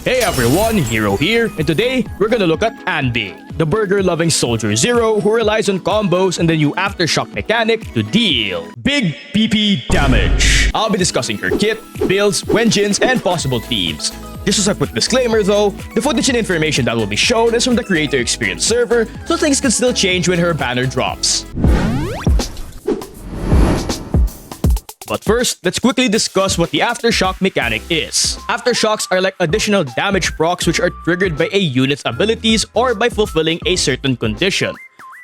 Hey everyone, Heero here, and today we're gonna look at Anby, the burger-loving soldier zero who relies on combos and the new aftershock mechanic to deal big PP damage. I'll be discussing her kit, builds, engines, and possible themes. Just as a quick disclaimer though, the footage and information that will be shown is from the creator experience server, so things can still change when her banner drops. But first, let's quickly discuss what the aftershock mechanic is. Aftershocks are like additional damage procs which are triggered by a unit's abilities or by fulfilling a certain condition.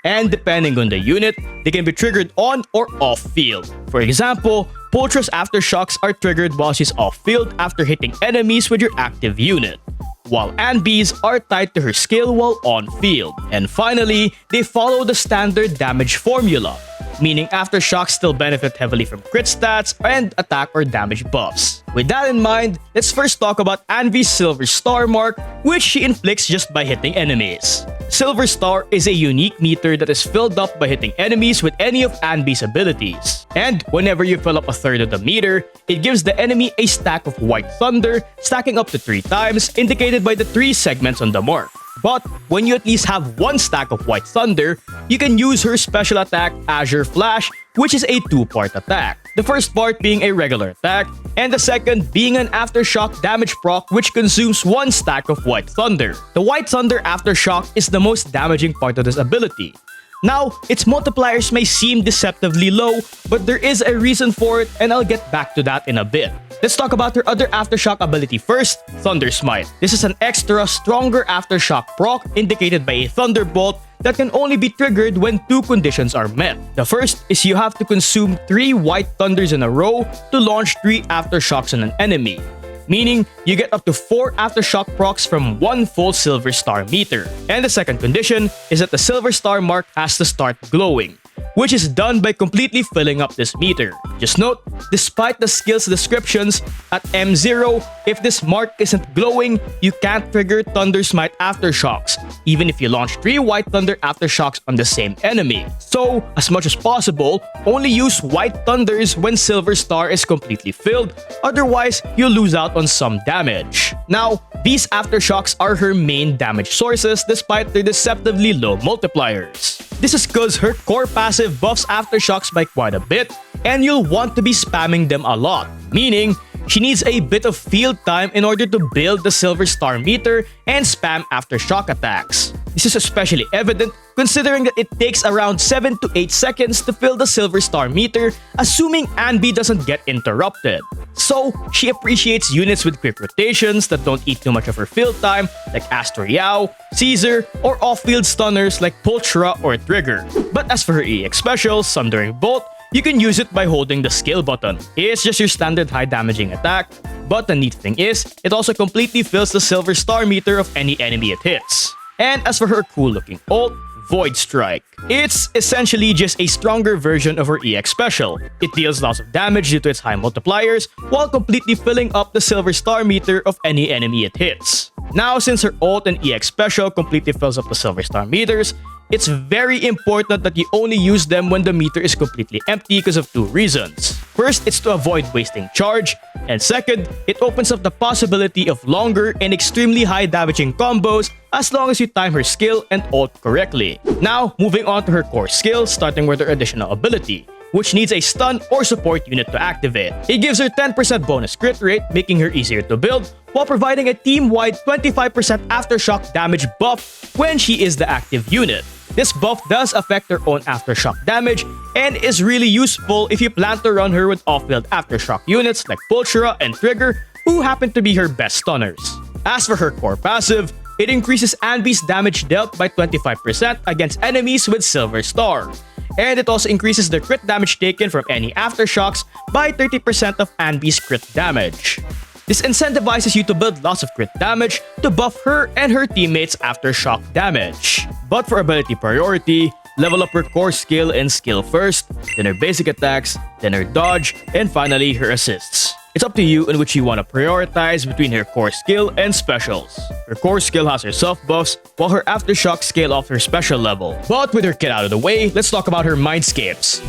And depending on the unit, they can be triggered on or off field. For example, Pultra's aftershocks are triggered while she's off field after hitting enemies with your active unit, while Anby's are tied to her skill while on field. And finally, they follow the standard damage formula, meaning aftershocks still benefit heavily from crit stats and attack or damage buffs. With that in mind, let's first talk about Anby's Silver Star mark, which she inflicts just by hitting enemies. Silver Star is a unique meter that is filled up by hitting enemies with any of Anby's abilities. And whenever you fill up a third of the meter, it gives the enemy a stack of White Thunder, stacking up to 3 times, indicated by the 3 segments on the mark. But when you at least have 1 stack of White Thunder, you can use her special attack Azure Flash, which is a 2-part attack. The first part being a regular attack, and the second being an aftershock damage proc which consumes 1 stack of White Thunder. The White Thunder aftershock is the most damaging part of this ability. Now, its multipliers may seem deceptively low, but there is a reason for it, and I'll get back to that in a bit. Let's talk about her other aftershock ability first, Thunder Smite. This is an extra, stronger aftershock proc indicated by a thunderbolt that can only be triggered when 2 conditions are met. The first is you have to consume 3 White Thunders in a row to launch 3 aftershocks on an enemy, meaning you get up to 4 aftershock procs from 1 full Silver Star meter. And the second condition is that the Silver Star mark has to start glowing, which is done by completely filling up this meter. Just note, despite the skills descriptions, at M0, if this mark isn't glowing, you can't trigger Thunder Smite aftershocks, even if you launch 3 White Thunder aftershocks on the same enemy. So, as much as possible, only use White Thunders when Silver Star is completely filled, otherwise you'll lose out on some damage. Now, these aftershocks are her main damage sources despite their deceptively low multipliers. This is cause her core passive buffs aftershocks by quite a bit, and you'll want to be spamming them a lot, meaning she needs a bit of field time in order to build the Silver Star meter and spam aftershock attacks. This is especially evident considering that it takes around 7 to 8 seconds to fill the Silver Star meter, assuming Anby doesn't get interrupted. So, she appreciates units with quick rotations that don't eat too much of her field time, like Astoriao, Caesar, or off-field stunners like Pultra or Trigger. But as for her EX special, Sundering Bolt, you can use it by holding the skill button. It's just your standard high damaging attack, but the neat thing is, it also completely fills the Silver Star meter of any enemy it hits. And as for her cool looking ult, Void Strike, it's essentially just a stronger version of her EX special. It deals lots of damage due to its high multipliers, while completely filling up the Silver Star meter of any enemy it hits. Now, since her ult and EX special completely fills up the Silver Star meters, it's very important that you only use them when the meter is completely empty because of 2 reasons. First, it's to avoid wasting charge, and second, it opens up the possibility of longer and extremely high damaging combos as long as you time her skill and ult correctly. Now, moving on to her core skill, starting with her additional ability, which needs a stun or support unit to activate. It gives her 10% bonus crit rate, making her easier to build, while providing a team-wide 25% aftershock damage buff when she is the active unit. This buff does affect her own aftershock damage and is really useful if you plan to run her with off-field aftershock units like Pultra and Trigger, who happen to be her best stunners. As for her core passive, it increases Anby's damage dealt by 25% against enemies with Silver Star. And it also increases the crit damage taken from any aftershocks by 30% of Anby's crit damage. This incentivizes you to build lots of crit damage to buff her and her teammates' aftershock damage. But for ability priority, level up her core skill and skill first, then her basic attacks, then her dodge, and finally her assists. It's up to you in which you want to prioritize between her core skill and specials. Her core skill has her self buffs, while her aftershock scale off her special level. But with her kit out of the way, let's talk about her Mindscapes.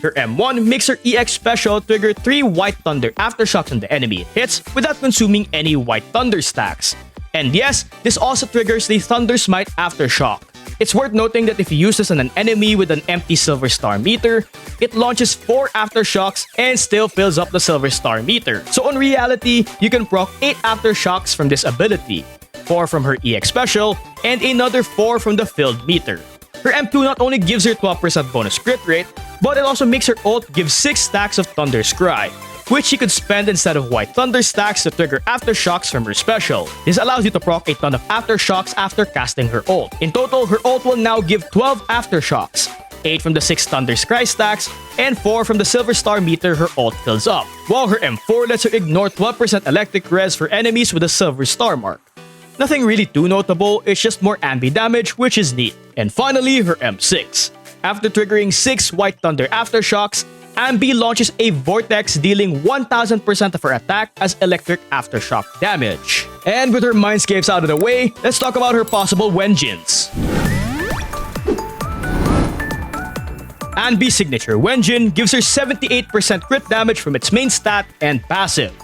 Her M1 makes her EX special trigger 3 White Thunder aftershocks on the enemy it hits without consuming any White Thunder stacks. And yes, this also triggers the Thunder Smite aftershock. It's worth noting that if you use this on an enemy with an empty Silver Star meter, it launches 4 aftershocks and still fills up the Silver Star meter. So in reality, you can proc 8 aftershocks from this ability, 4 from her EX special, and another 4 from the filled meter. Her M2 not only gives her 12% bonus crit rate, but it also makes her ult give 6 stacks of Thunder Scry, which she could spend instead of White Thunder stacks to trigger aftershocks from her special. This allows you to proc a ton of aftershocks after casting her ult. In total, her ult will now give 12 aftershocks, 8 from the 6 Thunder Scry stacks, and 4 from the Silver Star meter her ult fills up, while her M4 lets her ignore 12% electric res for enemies with a Silver Star mark. Nothing really too notable, it's just more Anby damage, which is neat. And finally, her M6. After triggering 6 White Thunder aftershocks, Anby launches a vortex dealing 1000% of her attack as electric aftershock damage. And with her Mindscapes out of the way, let's talk about her possible Wenjins. Anby's signature Wenjin gives her 78% crit damage from its main stat and passive.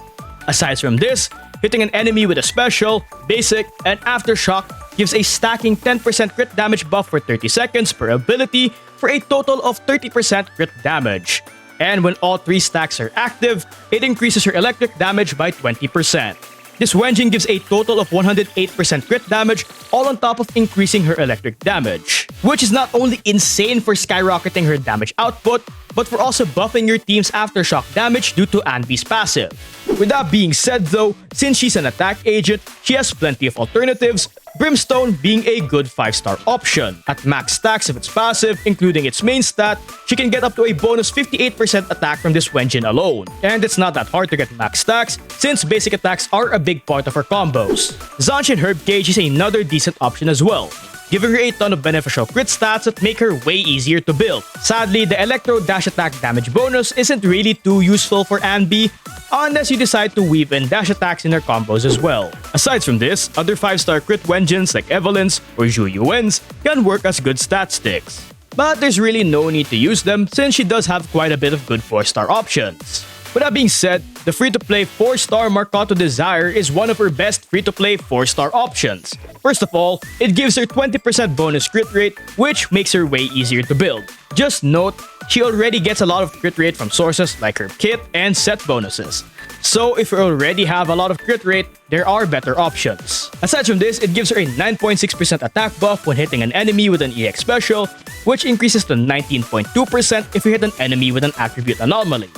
Aside from this, hitting an enemy with a special, basic, and aftershock gives a stacking 10% crit damage buff for 30 seconds per ability for a total of 30% crit damage. And when all 3 stacks are active, it increases her electric damage by 20%. This Wenjin gives a total of 108% crit damage, all on top of increasing her electric damage, which is not only insane for skyrocketing her damage output, but for also buffing your team's aftershock damage due to Anby's passive. With that being said though, since she's an attack agent, she has plenty of alternatives, Brimstone being a good 5-star option. At max stacks of its passive, including its main stat, she can get up to a bonus 58% attack from this Wenjin alone. And it's not that hard to get max stacks, since basic attacks are a big part of her combos. Zanshin Herb Cage is another decent option as well, giving her a ton of beneficial crit stats that make her way easier to build. Sadly, the Electro dash attack damage bonus isn't really too useful for Anby, unless you decide to weave in dash attacks in her combos as well. Aside from this, other 5-star crit Wenjins like Evelyn's or Zhu Yuan's can work as good stat sticks. But there's really no need to use them since she does have quite a bit of good 4-star options. With that being said, the free-to-play 4-star Marcato Desire is one of her best free-to-play 4-star options. First of all, it gives her 20% bonus crit rate, which makes her way easier to build. Just note, she already gets a lot of crit rate from sources like her kit and set bonuses. So if you already have a lot of crit rate, there are better options. Aside from this, it gives her a 9.6% attack buff when hitting an enemy with an EX special, which increases to 19.2% if you hit an enemy with an attribute anomaly,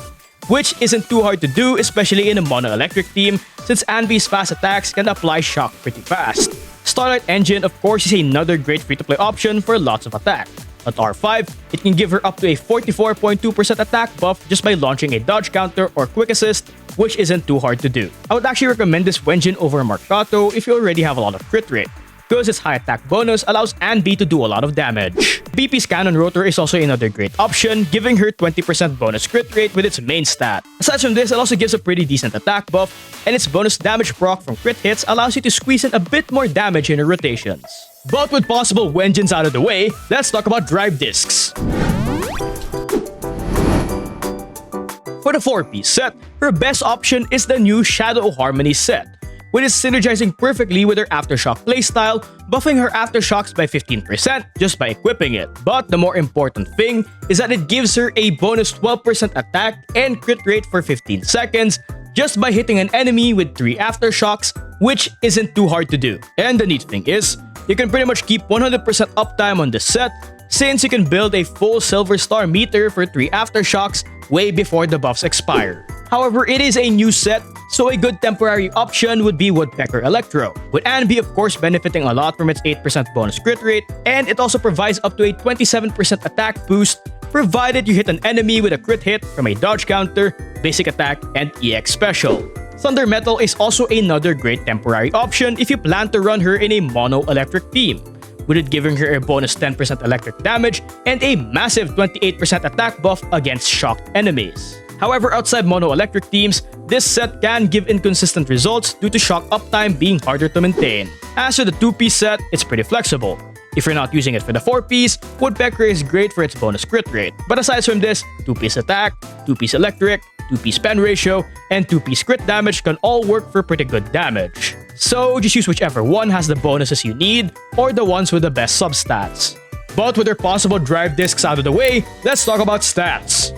which isn't too hard to do, especially in a mono-electric team, since Anby's fast attacks can apply shock pretty fast. Starlight Engine, of course, is another great free-to-play option for lots of attack. At R5, it can give her up to a 44.2% attack buff just by launching a dodge counter or quick assist, which isn't too hard to do. I would actually recommend this Wenjin over Marcato if you already have a lot of crit rate, because its high attack bonus allows Anby to do a lot of damage. BP's Cannon Rotor is also another great option, giving her 20% bonus crit rate with its main stat. Aside from this, it also gives a pretty decent attack buff, and its bonus damage proc from crit hits allows you to squeeze in a bit more damage in her rotations. But with possible Wenjins out of the way, let's talk about drive discs. For the 4-piece set, her best option is the new Shadow Harmony set, which is synergizing perfectly with her Aftershock playstyle, buffing her Aftershocks by 15% just by equipping it. But the more important thing is that it gives her a bonus 12% attack and crit rate for 15 seconds just by hitting an enemy with 3 Aftershocks, which isn't too hard to do. And the neat thing is, you can pretty much keep 100% uptime on this set, since you can build a full Silver Star meter for 3 Aftershocks way before the buffs expire. However, it is a new set, so a good temporary option would be Woodpecker Electro, with Anby of course benefiting a lot from its 8% bonus crit rate, and it also provides up to a 27% attack boost provided you hit an enemy with a crit hit from a dodge counter, basic attack, and EX special. Thunder Metal is also another great temporary option if you plan to run her in a mono-electric team, with it giving her a bonus 10% electric damage and a massive 28% attack buff against shocked enemies. However, outside mono-electric teams, this set can give inconsistent results due to shock uptime being harder to maintain. As for the 2-piece set, it's pretty flexible. If you're not using it for the 4-piece, Woodpecker is great for its bonus crit rate. But aside from this, 2-piece attack, 2-piece electric, 2-piece pen ratio, and 2-piece crit damage can all work for pretty good damage. So just use whichever one has the bonuses you need, or the ones with the best substats. But with their possible drive discs out of the way, let's talk about stats.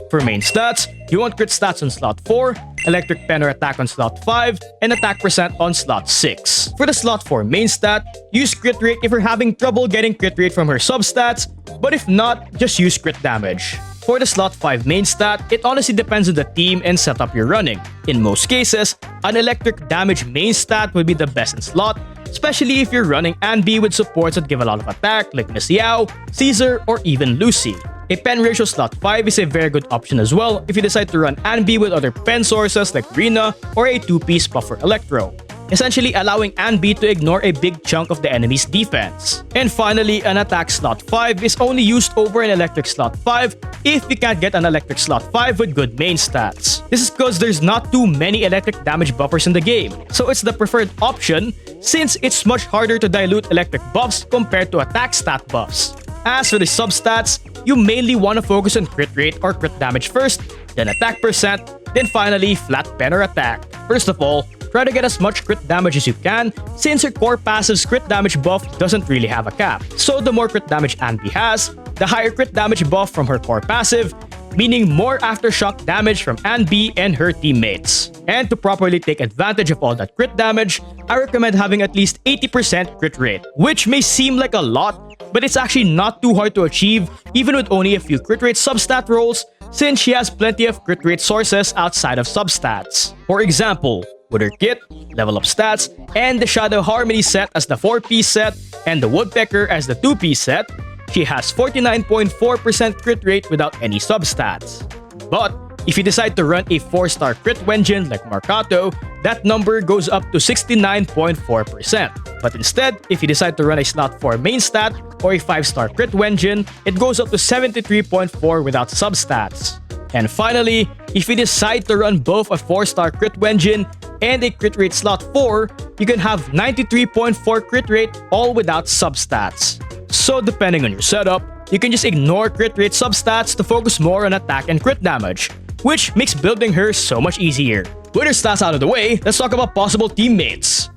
For main stats, you want crit stats on slot 4, electric pen or attack on slot 5, and attack percent on slot 6. For the slot 4 main stat, use crit rate if you're having trouble getting crit rate from her substats, but if not, just use crit damage. For the slot 5 main stat, it honestly depends on the team and setup you're running. In most cases, an electric damage main stat would be the best in slot, especially if you're running Anby with supports that give a lot of attack like Miss Yao, Caesar, or even Lucy. A pen ratio slot 5 is a very good option as well if you decide to run Anby with other pen sources like Rina or a 2-piece buffer Electro, essentially allowing Anby to ignore a big chunk of the enemy's defense. And finally, an attack slot 5 is only used over an electric slot 5 if you can't get an electric slot 5 with good main stats. This is because there's not too many electric damage buffers in the game, so it's the preferred option since it's much harder to dilute electric buffs compared to attack stat buffs. As for the substats, you mainly want to focus on crit rate or crit damage first, then attack percent, then finally flat pen or attack. First of all, try to get as much crit damage as you can since your core passive's crit damage buff doesn't really have a cap. So the more crit damage Anby has, the higher crit damage buff from her core passive, meaning more aftershock damage from Anby and her teammates. And to properly take advantage of all that crit damage, I recommend having at least 80% crit rate, which may seem like a lot, but it's actually not too hard to achieve even with only a few crit rate substat rolls since she has plenty of crit rate sources outside of substats. For example, with her kit, level up stats, and the Shadow Harmony set as the 4-piece set and the Woodpecker as the 2-piece set, she has 49.4% crit rate without any substats. But if you decide to run a 4-star crit engine like Marcato, that number goes up to 69.4%. But instead, if you decide to run a slot 4 main stat or a 5-star crit engine, it goes up to 73.4 without substats. And finally, if you decide to run both a 4-star crit engine and a crit rate slot 4, you can have 93.4 crit rate all without substats. So depending on your setup, you can just ignore crit rate substats to focus more on attack and crit damage, which makes building her so much easier. With her stats out of the way, let's talk about possible teammates.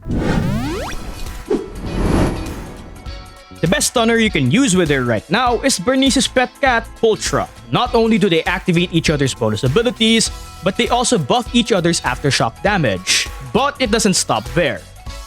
The best stunner you can use with her right now is Bernice's pet cat, Pultra. Not only do they activate each other's bonus abilities, but they also buff each other's aftershock damage. But it doesn't stop there.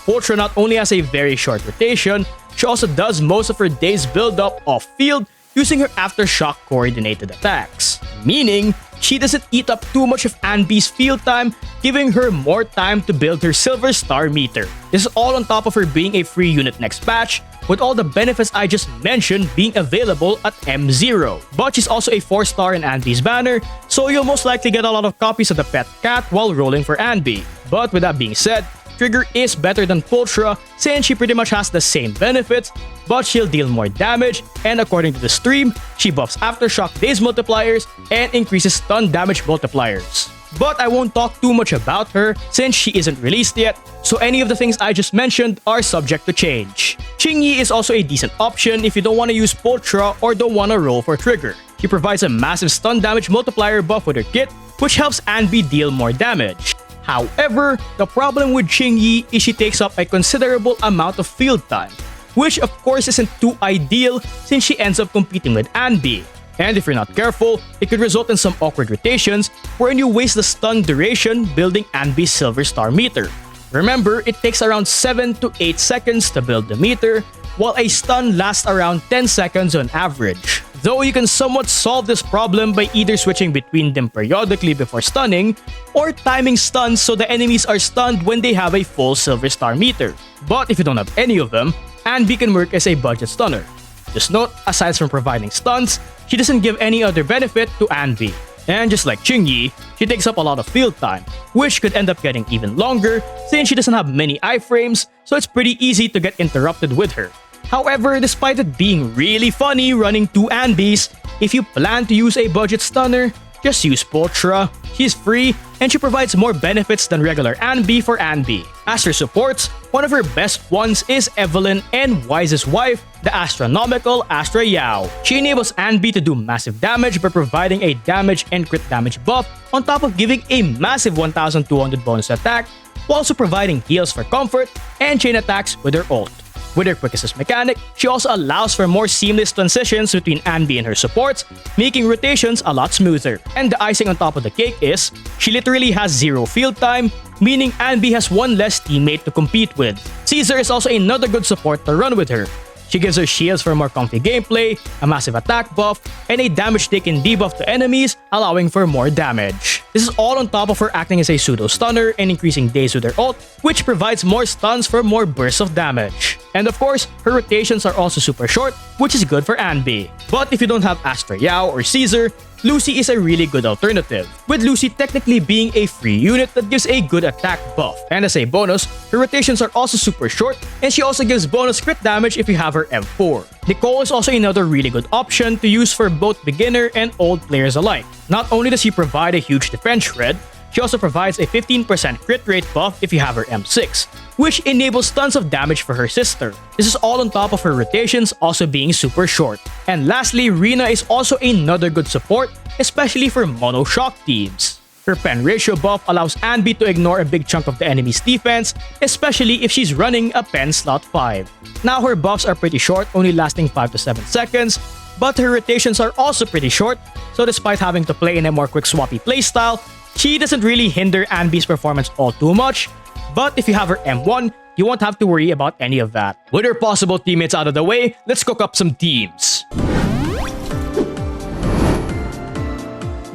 Pultra not only has a very short rotation, she also does most of her day's build-up off-field using her aftershock coordinated attacks. Meaning, she doesn't eat up too much of Anby's field time, giving her more time to build her silver star meter. This is all on top of her being a free unit next patch, with all the benefits I just mentioned being available at M0. But she's also a 4-star in Anby's banner, so you'll most likely get a lot of copies of the pet cat while rolling for Anby. But with that being said, Trigger is better than Pultra since she pretty much has the same benefits, but she'll deal more damage, and according to the stream, she buffs aftershock days multipliers and increases stun damage multipliers. But I won't talk too much about her since she isn't released yet, so any of the things I just mentioned are subject to change. Qingyi is also a decent option if you don't want to use Pultra or don't want to roll for Trigger. She provides a massive stun damage multiplier buff with her kit, which helps Anby deal more damage. However, the problem with Qingyi is she takes up a considerable amount of field time, which of course isn't too ideal since she ends up competing with Anby. And if you're not careful, it could result in some awkward rotations wherein you waste the stun duration building Anby's silver star meter. Remember, it takes around 7 to 8 seconds to build the meter, while a stun lasts around 10 seconds on average. Though you can somewhat solve this problem by either switching between them periodically before stunning, or timing stuns so the enemies are stunned when they have a full silver star meter. But if you don't have any of them, Anby can work as a budget stunner. Just note, aside from providing stuns, she doesn't give any other benefit to Anby. And just like Qingyi, she takes up a lot of field time, which could end up getting even longer since she doesn't have many iframes, so it's pretty easy to get interrupted with her. However, despite it being really funny running 2 Anbys, if you plan to use a budget stunner, just use Potra. She's free, and she provides more benefits than regular Anby for Anby. As her supports, one of her best ones is Evelyn and Wise's wife, the astronomical Astra Yao. She enables Anby to do massive damage by providing a damage and crit damage buff on top of giving a massive 1200 bonus attack, while also providing heals for comfort and chain attacks with her ult. With her quick assist mechanic, she also allows for more seamless transitions between Anby and her supports, making rotations a lot smoother. And the icing on top of the cake is, she literally has zero field time, meaning Anby has one less teammate to compete with. Caesar is also another good support to run with her. She gives her shields for more comfy gameplay, a massive attack buff, and a damage taken debuff to enemies, allowing for more damage. This is all on top of her acting as a pseudo stunner and increasing days with her ult, which provides more stuns for more bursts of damage. And of course, her rotations are also super short, which is good for Anby. But if you don't have Astra Yao or Caesar, Lucy is a really good alternative, with Lucy technically being a free unit that gives a good attack buff. And as a bonus, her rotations are also super short, and she also gives bonus crit damage if you have her M4. Nicole is also another really good option to use for both beginner and old players alike. Not only does she provide a huge defense shred, she also provides a 15% crit rate buff if you have her M6, which enables tons of damage for her sister. This is all on top of her rotations also being super short. And lastly, Rina is also another good support, especially for mono shock teams. Her pen ratio buff allows Anby to ignore a big chunk of the enemy's defense, especially if she's running a pen slot 5. Now her buffs are pretty short, only lasting 5 to 7 seconds, but her rotations are also pretty short, so despite having to play in a more quick swappy playstyle, she doesn't really hinder Anby's performance all too much. But if you have her M1, you won't have to worry about any of that. With her possible teammates out of the way, let's cook up some teams.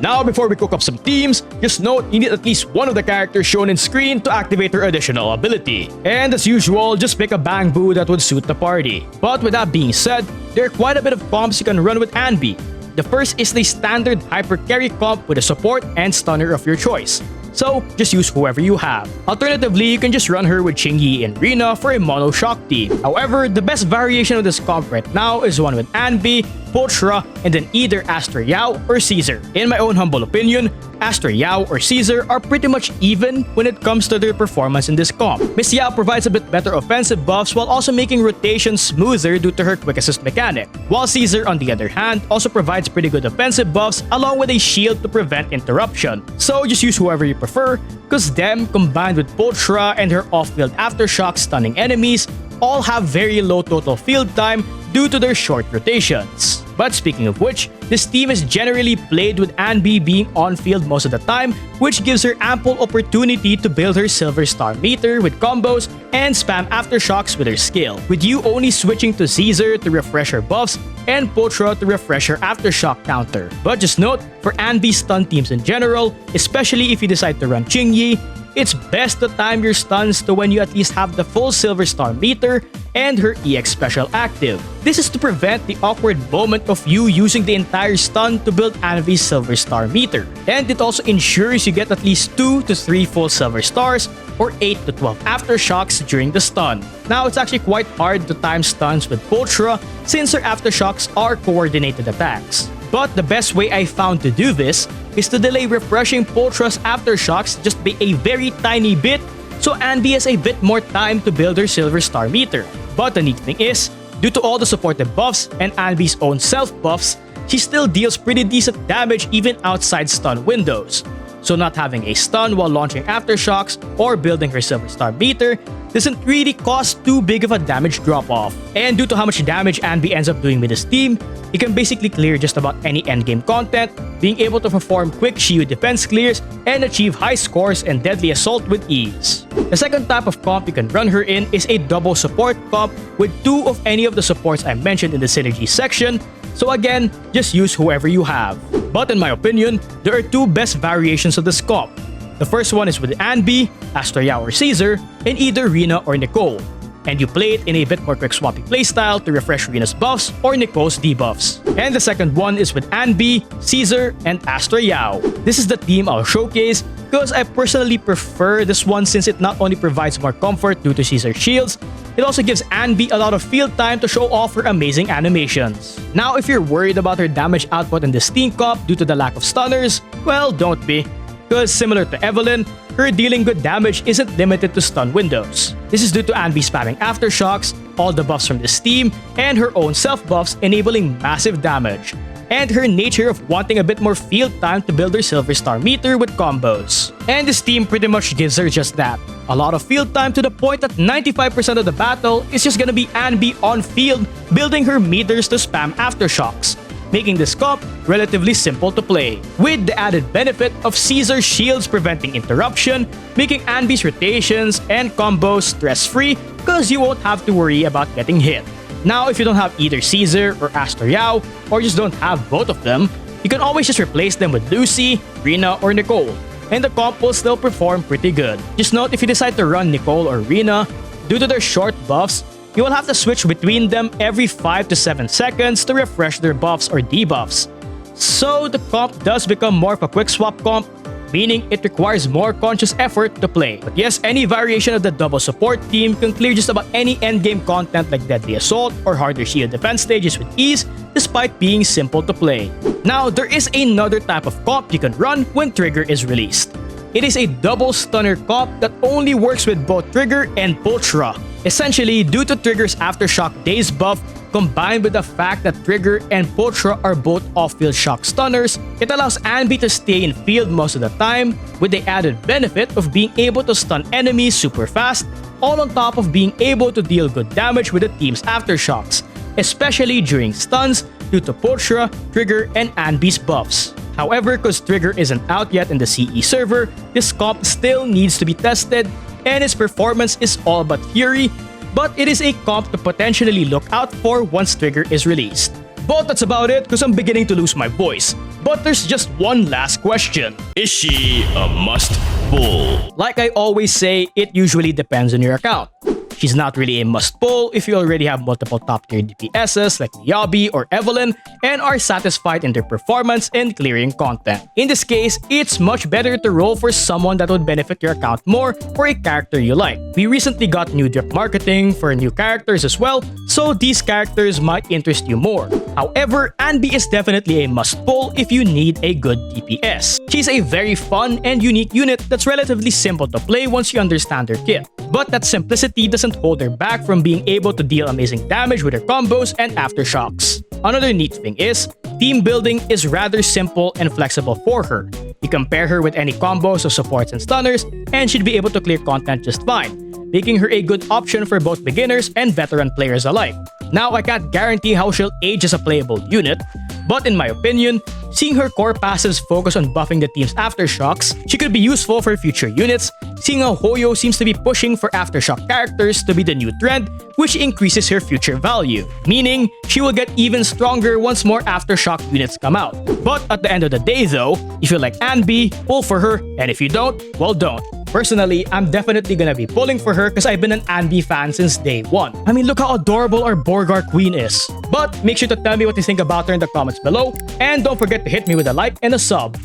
Now, before we cook up some teams, just note you need at least one of the characters shown in screen to activate her additional ability. And as usual, just pick a bang boo that would suit the party. But with that being said, there are quite a bit of comps you can run with Anby. The first is the standard hyper carry comp with a support and stunner of your choice. So, just use whoever you have. Alternatively, you can just run her with Chingy and Rina for a mono shock team. However, the best variation of this comp right now is one with Anby, Potra, and then either Astra Yao or Caesar. In my own humble opinion, Astra Yao or Caesar are pretty much even when it comes to their performance in this comp. Miss Yao provides a bit better offensive buffs while also making rotations smoother due to her quick assist mechanic, while Caesar on the other hand also provides pretty good offensive buffs along with a shield to prevent interruption. So just use whoever you prefer, cause them combined with Potra and her off-field aftershock stunning enemies all have very low total field time due to their short rotations. But speaking of which, this team is generally played with Anby being on-field most of the time, which gives her ample opportunity to build her silver star meter with combos and spam aftershocks with her skill, with you only switching to Caesar to refresh her buffs and Potra to refresh her aftershock counter. But just note, for Anby's stun teams in general, especially if you decide to run Chingy, it's best to time your stuns to when you at least have the full silver star meter and her EX special active. This is to prevent the awkward moment of you using the entire stun to build Anby's silver star meter. And it also ensures you get at least 2 to 3 full silver stars or 8 to 12 aftershocks during the stun. Now, it's actually quite hard to time stuns with Potra since her aftershocks are coordinated attacks. But the best way I found to do this is to delay refreshing Potra's aftershocks just by a very tiny bit, so Anby has a bit more time to build her silver star meter. But the neat thing is, due to all the supported buffs and Anby's own self buffs, she still deals pretty decent damage even outside stun windows. So not having a stun while launching aftershocks or building her silver star meter doesn't really cause too big of a damage drop-off. And due to how much damage Anby ends up doing with his team, he can basically clear just about any endgame content, being able to perform quick shield defense clears and achieve high scores and deadly assault with ease. The second type of comp you can run her in is a double support comp with 2 of any of the supports I mentioned in the synergy section, so again, just use whoever you have. But in my opinion, there are 2 best variations of this comp. The first one is with Anby, Astra Yao or Caesar, and either Rina or Nicole. and you play it in a bit more quick swappy playstyle to refresh Rina's buffs or Nicole's debuffs. And the second one is with Anby, Caesar, and Astra Yao. This is the team I'll showcase because I personally prefer this one since it not only provides more comfort due to Caesar's shields, it also gives Anby a lot of field time to show off her amazing animations. Now, if you're worried about her damage output in this team comp due to the lack of stunners, well, don't be. Because similar to Evelyn, her dealing good damage isn't limited to stun windows. This is due to Anby spamming aftershocks, all the buffs from this team, and her own self-buffs enabling massive damage, and her nature of wanting a bit more field time to build her silver star meter with combos. And this team pretty much gives her just that. A lot of field time to the point that 95% of the battle is just gonna be Anby on field building her meters to spam aftershocks, making this comp relatively simple to play, with the added benefit of Caesar's shields preventing interruption, making Anby's rotations and combos stress-free because you won't have to worry about getting hit. Now, if you don't have either Caesar or Astra Yao, or just don't have both of them, you can always just replace them with Lucy, Rina, or Nicole, and the comp will still perform pretty good. Just note, if you decide to run Nicole or Rina, due to their short buffs, you will have to switch between them every 5 to 7 seconds to refresh their buffs or debuffs. So the comp does become more of a quick swap comp, meaning it requires more conscious effort to play. But yes, any variation of the double support team can clear just about any endgame content like Deadly Assault or harder shield defense stages with ease, despite being simple to play. Now, there is another type of comp you can run when Trigger is released. It is a double stunner comp that only works with both Trigger and Pultra. Essentially, due to Trigger's Aftershock Daze buff, combined with the fact that Trigger and Pultra are both off-field shock stunners, it allows Anby to stay in field most of the time, with the added benefit of being able to stun enemies super fast, all on top of being able to deal good damage with the team's aftershocks, especially during stuns due to Pultra, Trigger, and Anby's buffs. However, because Trigger isn't out yet in the CE server, this comp still needs to be tested, and its performance is all but fury, but it is a comp to potentially look out for once Trigger is released. But that's about it because I'm beginning to lose my voice. But there's just one last question. Is she a must pull? Like I always say, it usually depends on your account. She's not really a must-pull if you already have multiple top-tier DPSs like Yabi or Evelyn and are satisfied in their performance and clearing content. In this case, it's much better to roll for someone that would benefit your account more or a character you like. We recently got new drip marketing for new characters as well, so these characters might interest you more. However, Anby is definitely a must-pull if you need a good DPS. She's a very fun and unique unit that's relatively simple to play once you understand her kit. But that simplicity doesn't hold her back from being able to deal amazing damage with her combos and aftershocks. Another neat thing is, team building is rather simple and flexible for her. You can pair her with any combos of supports and stunners, and she'd be able to clear content just fine, making her a good option for both beginners and veteran players alike. Now, I can't guarantee how she'll age as a playable unit, but in my opinion, seeing her core passives focus on buffing the team's aftershocks, she could be useful for future units, seeing how Hoyo seems to be pushing for aftershock characters to be the new trend, which increases her future value, meaning she will get even stronger once more aftershock units come out. But at the end of the day though, if you like Anby, pull for her, and if you don't, well don't. Personally, I'm definitely gonna be pulling for her because I've been an Anby fan since day one. I mean, look how adorable our Borgar Queen is. But make sure to tell me what you think about her in the comments below, and don't forget to hit me with a like and a sub.